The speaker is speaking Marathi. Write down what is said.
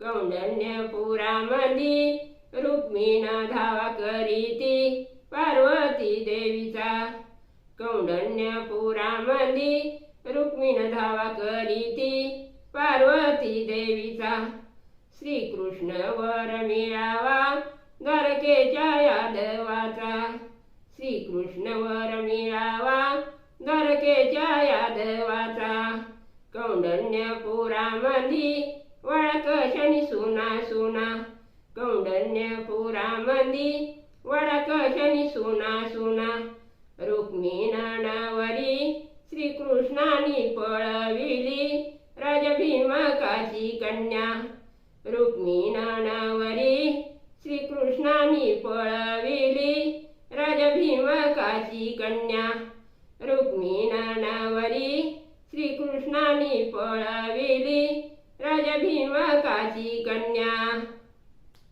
कौंडण्यपुरामंदी रुक्मिण धावा करीती पार्वती देवीचा। कौंडण्यपुरामंदी रुक्मिण धावा करीती पार्वती देवीचा। श्रीकृष्ण वर मिळावा द्वारकेच्या यादवाचा। श्रीकृष्ण वर मिळावा द्वारकेच्या यादवाचा। कौंडण्यपुरामंदी वळकशनी सुना सुना। कौंडण्यपुरामंदी वळकशनी सुना सुना। रुक्मिणीवरी श्रीकृष्णानी पळविली राजभीमकाची कन्या। रुक्मिणीवरी श्रीकृष्णानी पळविली राजभीमकाची कन्या। रुक्मिणीवरी श्रीकृष्णानी पळविली राजभीमकाची कन्या।